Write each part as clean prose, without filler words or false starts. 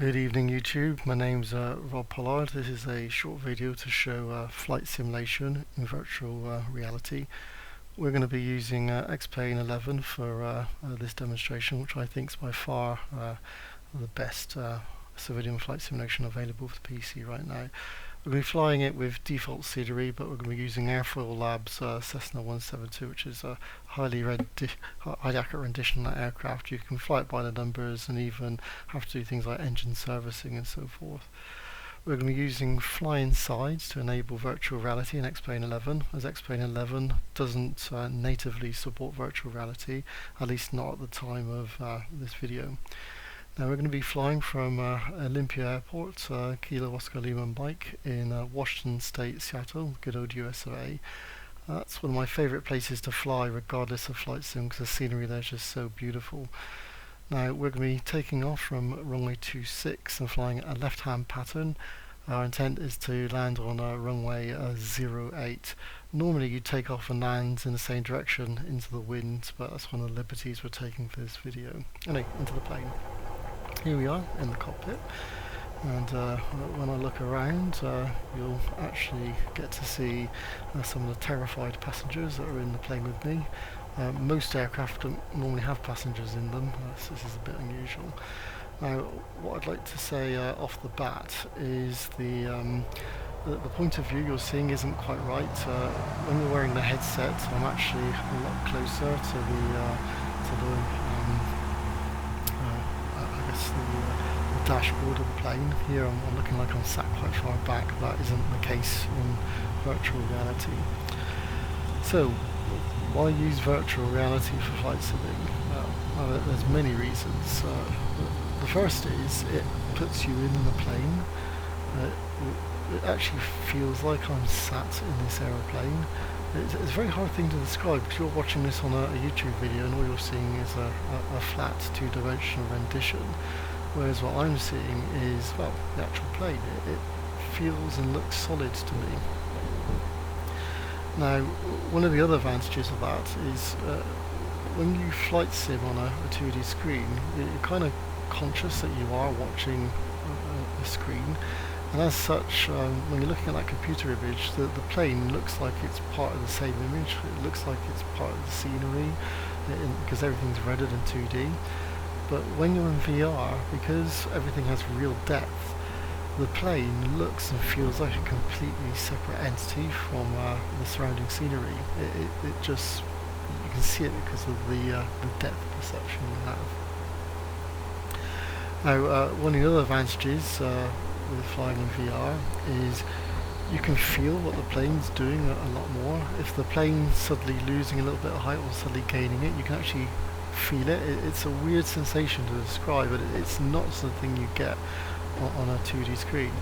Good evening YouTube, my name's Rob Pollard. This is a short video to show flight simulation in virtual reality. We're going to be using Xplane 11 for this demonstration, which I think is by far the best civilian flight simulation available for the PC right now. We're going to be flying it with default steadily, but we're going to be using Airfoil Labs Cessna 172, which is a highly accurate rendition of that aircraft. You can fly it by the numbers and even have to do things like engine servicing and so forth. We're going to be using flying sides to enable virtual reality in Xplane 11, as Xplane 11 doesn't natively support virtual reality, at least not at the time of this video. Now we're going to be flying from Olympia Airport, Kilo Oscar Lima Mike in Washington State, Seattle, good old US of A. That's one of my favourite places to fly regardless of flight sim because the scenery there is just so beautiful. Now we're going to be taking off from runway 26 and flying a left hand pattern. Our intent is to land on runway 08. Normally you take off and land in the same direction into the wind, but that's one of the liberties we're taking for this video. Anyway, into the plane. Here we are in the cockpit, and when I look around you'll actually get to see some of the terrified passengers that are in the plane with me. Most aircraft don't normally have passengers in them, so this is a bit unusual. Now what I'd like to say off the bat is the point of view you're seeing isn't quite right. When you're wearing the headset I'm actually a lot closer to the dashboard of the plane. Here I'm looking like I'm sat quite far back. That isn't the case in virtual reality. So why use virtual reality for flight simming? Well, there's many reasons. The first is it puts you in the plane. It actually feels like I'm sat in this aeroplane. It's a very hard thing to describe because you're watching this on a YouTube video and all you're seeing is a flat two-dimensional rendition. Whereas what I'm seeing is, well, the actual plane. It feels and looks solid to me. Now, one of the other advantages of that is when you flight sim on a 2D screen, you're kind of conscious that you are watching a screen. And as such, when you're looking at that computer image, the plane looks like it's part of the same image. It looks like it's part of the scenery because everything's rendered in 2D. But when you're in VR, because everything has real depth, the plane looks and feels like a completely separate entity from the surrounding scenery. It just, you can see it because of the depth perception you have. Now, one of the other advantages with flying in VR is you can feel what the plane's doing a lot more. If the plane's suddenly losing a little bit of height or suddenly gaining it, you can actually feel it. It's a weird sensation to describe, but it's not something you get on a 2D screen.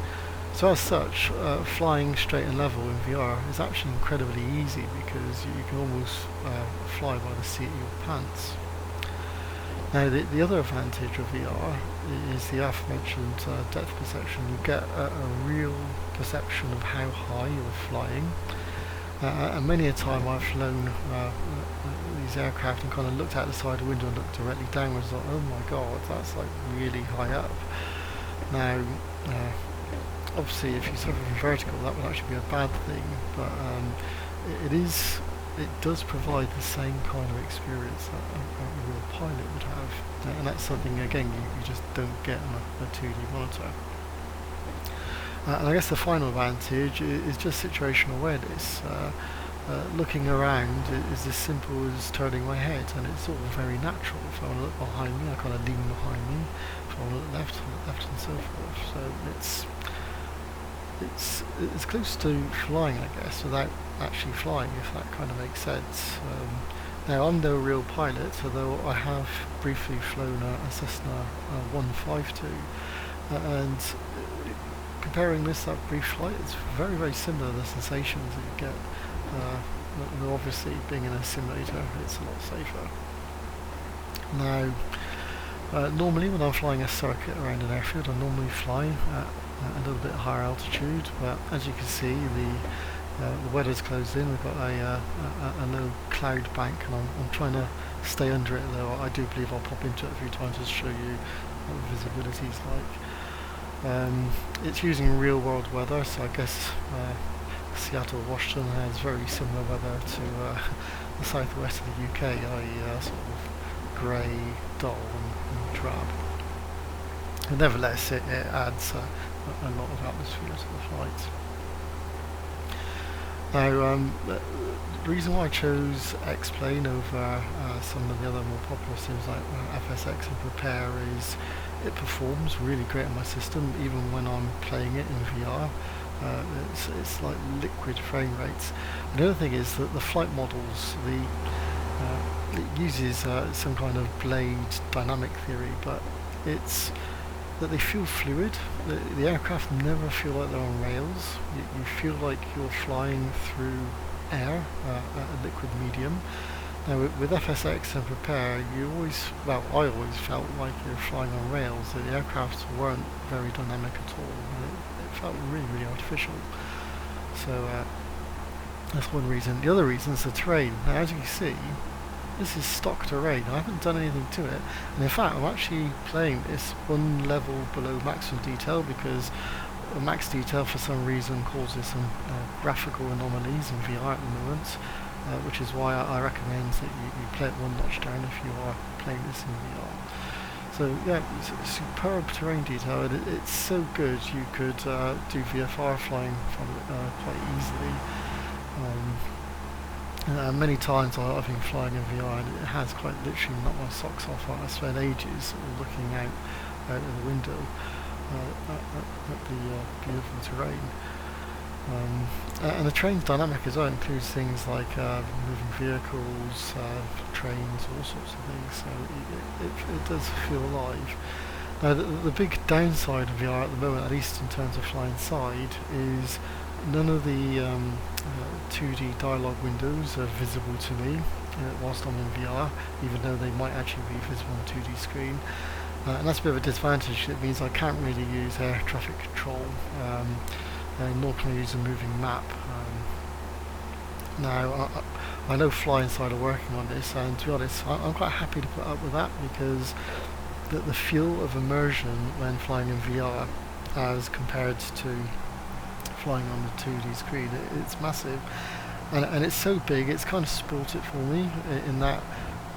So as such, flying straight and level in VR is actually incredibly easy because you can almost fly by the seat of your pants. Now the other advantage of VR is the aforementioned depth perception. You get a real perception of how high you're flying. And many a time I've flown these aircraft and kind of looked out the side of the window and looked directly downwards and thought, oh my god, that's like really high up. Now, obviously if you suffer from vertical that would actually be a bad thing, but it does provide the same kind of experience that a real pilot would have. And that's something, again, you just don't get on a 2D monitor. And I guess the final advantage is just situational awareness. Looking around is as simple as turning my head, and it's all very natural. If I want to look behind me, I kind of lean behind me. If I want to look left, I look left, and so forth. So it's close to flying, I guess, without actually flying, if that kind of makes sense. Now, I'm no real pilot, although I have briefly flown a Cessna 152, and comparing this to that brief flight, it's very, very similar to the sensations that you get. Though obviously, being in a simulator, it's a lot safer. Now, normally when I'm flying a circuit around an airfield, I normally fly at a little bit higher altitude, but as you can see, the weather's closed in. We've got a low cloud bank, and I'm trying to stay under it, though I do believe I'll pop into it a few times to show you what the visibility is like. It's using real world weather, so I guess Seattle, Washington has very similar weather to the southwest of the UK, i.e. Sort of grey, dull and drab. But nevertheless, it adds a lot of atmosphere to the flight. Now, the reason why I chose Xplane over some of the other more popular sims like FSX and Prepare is it performs really great on my system, even when I'm playing it in VR. It's like liquid frame rates. And the other thing is that the flight models, it uses some kind of blade dynamic theory, but it's that they feel fluid. The aircraft never feel like they're on rails. You feel like you're flying through air, a liquid medium. Now with FSX and Prepare, I always felt like you're flying on rails. The aircraft weren't very dynamic at all. It felt really, really artificial. So that's one reason. The other reason is the terrain. Now, as you can see, this is stock terrain. I haven't done anything to it, and in fact I'm actually playing this one level below maximum detail because max detail for some reason causes some graphical anomalies in VR at the moment, which is why I recommend that you play it one notch down if you are playing this in VR. So yeah, it's superb terrain detail, and it's so good you could do VFR flying from it quite easily. Many times I've been flying in VR and it has quite literally knocked my socks off. I spent ages looking out of the window at the beautiful terrain. And the terrain's dynamic as well. It includes things like moving vehicles, trains, all sorts of things, so it does feel alive. Now the big downside of VR at the moment, at least in terms of flying side, is none of the 2D dialogue windows are visible to me whilst I'm in VR, even though they might actually be visible on a 2D screen. And that's a bit of a disadvantage. It means I can't really use air traffic control, nor can I use a moving map. Now, I know Flying Side are working on this, and to be honest, I'm quite happy to put up with that because the feel of immersion when flying in VR as compared to flying on the 2D screen, it's massive, and it's so big it's kind of spoilt it for me in that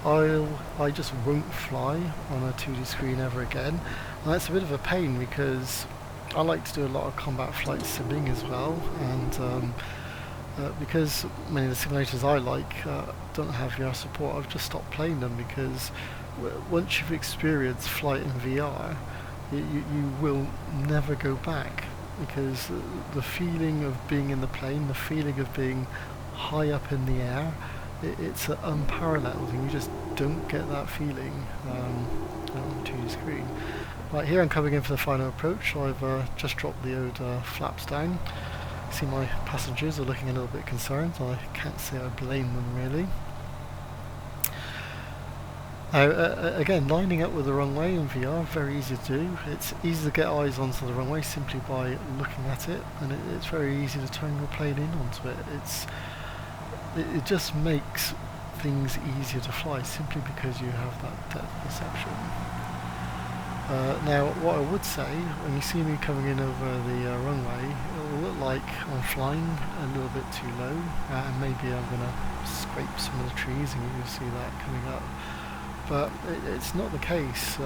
I just won't fly on a 2D screen ever again, and that's a bit of a pain because I like to do a lot of combat flight simming as well, and because many of the simulators I like don't have VR support, I've just stopped playing them because once you've experienced flight in VR, you will never go back. Because the feeling of being in the plane, the feeling of being high up in the air, it's unparalleled, and you just don't get that feeling on the 2D screen. Right, here I'm coming in for the final approach. I've just dropped the old flaps down. See, my passengers are looking a little bit concerned. I can't say I blame them really. Now, again, lining up with the runway in VR, very easy to do. It's easy to get eyes onto the runway simply by looking at it, and it's very easy to turn your plane in onto it. It just makes things easier to fly simply because you have that depth perception. Now, what I would say, when you see me coming in over the runway, it will look like I'm flying a little bit too low, and maybe I'm going to scrape some of the trees, and you'll see that coming up. But it's not the case,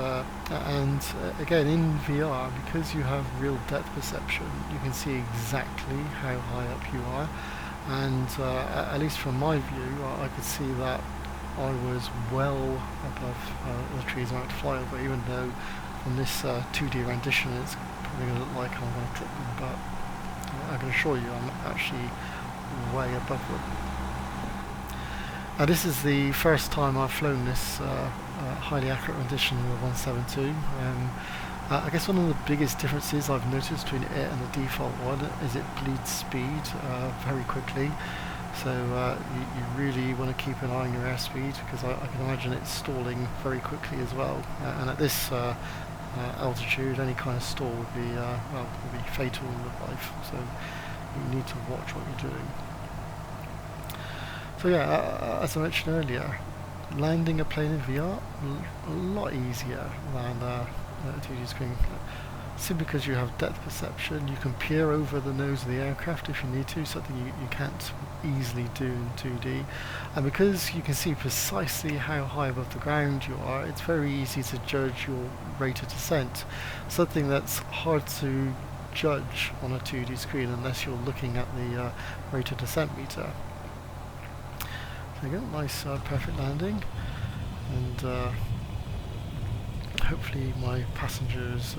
and again in VR, because you have real depth perception, you can see exactly how high up you are, and at least from my view, I could see that I was well above the trees I'm about to fly over, even though from this 2D rendition it's probably going to look like I'm going to clip them, but I can assure you I'm actually way above them. Now, this is the first time I've flown this highly accurate rendition of the 172. I guess one of the biggest differences I've noticed between it and the default one is it bleeds speed very quickly. So you really want to keep an eye on your airspeed because I can imagine it's stalling very quickly as well. And at this altitude, any kind of stall would be fatal in real life. So you need to watch what you're doing. So yeah, as I mentioned earlier, landing a plane in VR a lot easier than a 2D screen. simply because you have depth perception. You can peer over the nose of the aircraft if you need to, something you can't easily do in 2D. And because you can see precisely how high above the ground you are, it's very easy to judge your rate of descent, something that's hard to judge on a 2D screen unless you're looking at the rate of descent meter. There you go, nice perfect landing, and hopefully my passengers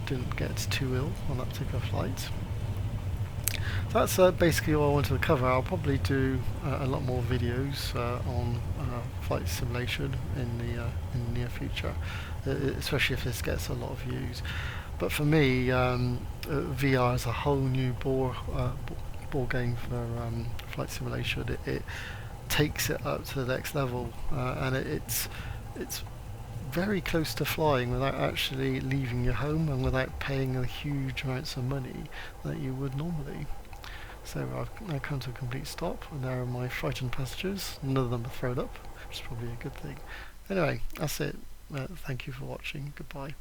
didn't get too ill on that particular flight. So that's basically all I wanted to cover. I'll probably do a lot more videos on flight simulation in the near future, especially if this gets a lot of views. But for me, VR is a whole new ball game for flight simulation. It takes it up to the next level, and it's very close to flying without actually leaving your home and without paying the huge amounts of money that you would normally. So I've now come to a complete stop, and there are my frightened passengers. None of them are thrown up, which is probably a good thing. Anyway, that's it. Thank you for watching. Goodbye.